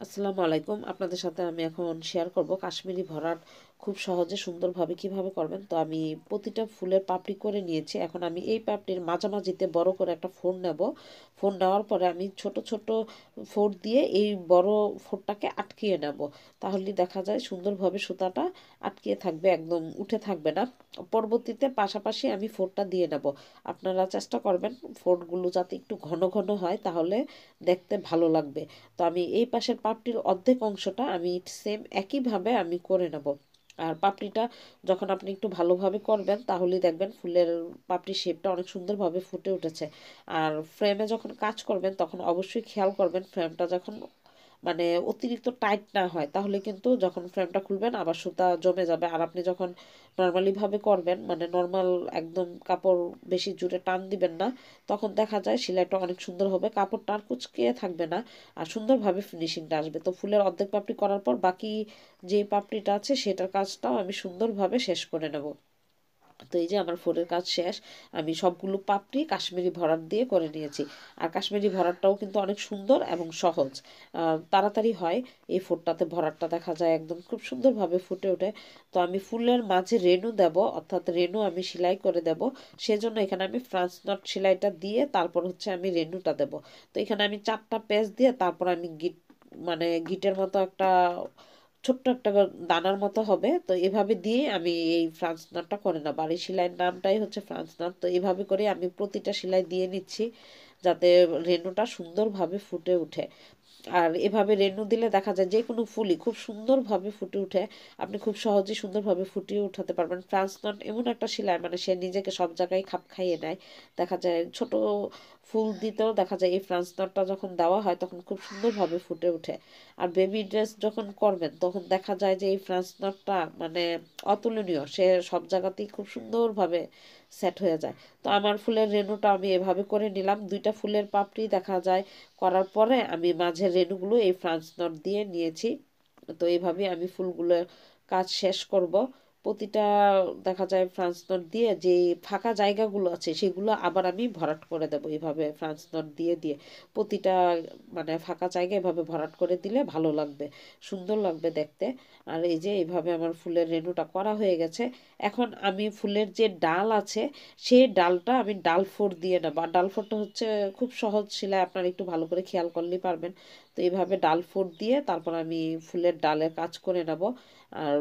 আসসালামু আলাইকুম। আপনাদের সাথে আমি এখন শেয়ার করব কাশ্মীরি ভরাট খুব সহজে সুন্দরভাবে কিভাবে করবেন। তো আমি প্রতিটা ফুলের পাপড়ি করে নিয়েছি। এখন আমি এই পাপড়ির মাঝামাঝিতে বড় করে একটা ফোড় নেব। ফোড় নেওয়ার পরে আমি ছোট ছোট ফোড় দিয়ে এই বড় ফোড়টাকে আটকিয়ে নেব। তাহলে দেখা যায় সুন্দরভাবে সুতাটা আটকিয়ে থাকবে, একদম উঠে থাকবে না। পরবর্তীতে পাশাপাশি আমি ফোড়টা দিয়ে নেব। আপনারা চেষ্টা করবেন ফোড়গুলো যাতে একটু ঘন ঘন হয়, তাহলে দেখতে ভালো লাগবে। তো আমি এই পাশের পাপড়ির অর্ধেক অংশটা আমি সেম একইভাবে আমি করে নেব। আর পাপড়িটা যখন আপনি একটু ভালোভাবে করবেন তাহলেই দেখবেন ফুলের পাপড়ির শেপটা অনেক সুন্দরভাবে ফুটে উঠেছে। আর ফ্রেমে যখন কাজ করবেন তখন অবশ্যই খেয়াল করবেন ফ্রেমটা যখন অতিরিক্ত টাইট না হয়, তাহলে কিন্তু যখন ফ্রেমটা খুলবেন আবার সুতা জমে যাবে। আর আপনি যখন নর্মালি ভাবে করবেন, নর্মাল একদম কাপড় বেশি জোরে টান দিবেন না, তখন দেখা যায় সেলাইটা অনেক সুন্দর হবে, কাপড়টা আর কুঁচকে থাকবে না, আর সুন্দরভাবে ফিনিশিংটা আসবে। তো ফুলের অর্ধেক পাপড়ি করার পর বাকি যে পাপড়িটা আছে সেটার কাজটাও আমি সুন্দরভাবে শেষ করে নেব। তো এই যে আমার ফোরের কাজ শেষ। আমি সবগুলো পাপড়ি কাশ্মীরি ভরাট দিয়ে করে নিয়েছি। আর কাশ্মীরি ভরাটটাও কিন্তু অনেক সুন্দর এবং সহজ, তাড়াতাড়ি হয়। এই ফোরটাতে ভরাটটা দেখা যায় একদম খুব সুন্দরভাবে ফুটে ওঠে। তো আমি ফুলের মাঝে রেনু দেব, অর্থাৎ রেনু আমি সেলাই করে দেব। সেজন্য এখানে আমি ফ্রান্স নট সেলাইটা দিয়ে তারপর হচ্ছে আমি রেনুটা দেব। তো এখানে আমি 4টা পেঁচ দিয়ে তারপর আমি গিটের মতো একটা ছোট্ট একটা দানার মতো হবে, তো এভাবে দিয়ে আমি এই ফ্রান্স নটটা করে নেবো। আর এই সেলাইয়ের নামটাই হচ্ছে ফ্রান্স নট। তো এভাবে করে আমি প্রতিটা সেলাই দিয়ে নিচ্ছি যাতে রেনুটা সুন্দরভাবে ফুটে ওঠে। আর এভাবে রেনু দিলে দেখা যায় যে কোনো ফুলই খুব সুন্দরভাবে ফুটে ওঠে। আপনি খুব সহজেই সুন্দরভাবে ফুটিয়ে উঠাতে পারবেন। ফ্রান্স নট এমন একটা সেলাই, সে নিজেকে সব জায়গায় খাপ খাইয়ে নেয়। দেখা যায় ছোট ফুল দিতেও দেখা যায় এই ফ্রান্স নটটা যখন দেওয়া হয় তখন খুব সুন্দরভাবে ফুটে ওঠে। আর বেবি ড্রেস যখন করবেন তখন দেখা যায় যে এই ফ্রান্স নটটা অতুলনীয়, সে সব জায়গাতেই খুব সুন্দরভাবে সেট হয়ে যায়। তো আমার ফুলের রেনুটা আমি এভাবে করে নিলাম। 2টা ফুলের পাপড়ি দেখা যায় করার পরে আমি মাঝের রেনুগুলো এই ফ্রান্স নট দিয়ে নিয়েছি। তো এইভাবে আমি ফুলগুলোর কাজ শেষ করব। প্রতিটা দেখা যায় ফ্রান্স নট দিয়ে যে ফাঁকা জায়গাগুলো আছে সেগুলো আবার আমি ভরাট করে দেব। এইভাবে ফ্রান্স নট দিয়ে দিয়ে প্রতিটা ফাঁকা জায়গা এভাবে ভরাট করে দিলে ভালো লাগবে, সুন্দর লাগবে দেখতে। আর এই যে এইভাবে আমার ফুলের রেনুটা করা হয়ে গেছে। এখন আমি ফুলের যে ডাল আছে সেই ডালটা আমি ডাল ফোর দিয়ে নেব। আর ডাল ফোরটা হচ্ছে খুব সহজ সেলাই, আপনারা একটু ভালো করে খেয়াল করলেই পারবেন। তো এইভাবে ডাল ফোর দিয়ে তারপর আমি ফুলের ডালের কাজ করে নেব। আর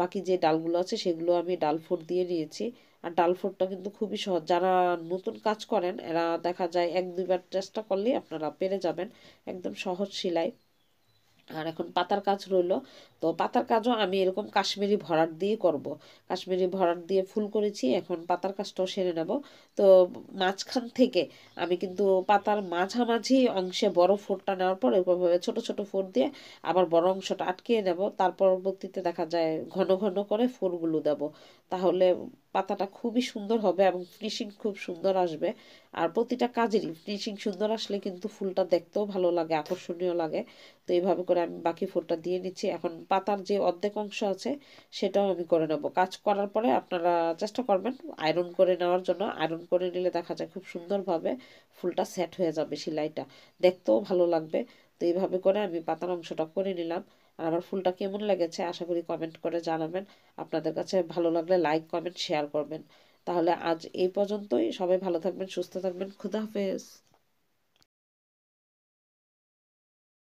বাকি যে ডালগুলো আছে সেগুলো আমি ডাল ফোর দিয়ে নিয়েছি। আর ডাল ফোরটা কিন্তু খুবই সহজ, যারা নতুন কাজ করেন এরা দেখা যায় 1-2বার চেষ্টা করলেই আপনারা পেরে যাবেন। একদম সহজ সেলাই। আর এখন পাতার কাজ রইলো। তো পাতার কাজও আমি এরকম কাশ্মীরি ভরাট দিয়ে করব। কাশ্মীরি ভরাট দিয়ে ফুল করেছি, এখন পাতার কাজটাও সেরে নেব। তো মাঝখান থেকে আমি কিন্তু পাতার মাঝামাঝি অংশে বড় ফোঁটটা নেওয়ার পর এরকমভাবে ছোট ছোট ফোঁট দিয়ে আবার বড় অংশটা আটকিয়ে নেব। তার পরবর্তীতে দেখা যায় ঘন ঘন করে ফুলগুলো দেব। তাহলে পাতাটা খুবই সুন্দর হবে এবং ফিনিশিং খুব সুন্দর আসবে। আর প্রতিটা কাজেরই ফিনিশিং সুন্দর আসলে কিন্তু ফুলটা দেখতেও ভালো লাগে, আকর্ষণীয় লাগে। তো এইভাবে করে আমি বাকি ফোরটা দিয়ে নিচ্ছি। এখন পাতার যে অর্ধেক অংশ আছে সেটাও আমি করে নেব। কাজ করার পরে আপনারা চেষ্টা করবেন আয়রন করে নেওয়ার জন্য। আয়রন করে নিলে দেখা যায় খুব সুন্দরভাবে ফুলটা সেট হয়ে যাবে, সেলাইটা দেখতেও ভালো লাগবে। তো এইভাবে করে আমি পাতার অংশটা করে নিলাম। আর আমার ফুলটা কেমন লেগেছে আশা করি কমেন্ট করে জানাবেন। আপনাদের কাছে ভালো লাগলে লাইক কমেন্ট শেয়ার করবেন। তাহলে আজ এই পর্যন্তই। সবাই ভালো থাকবেন, সুস্থ থাকবেন। খুদা হাফেজ।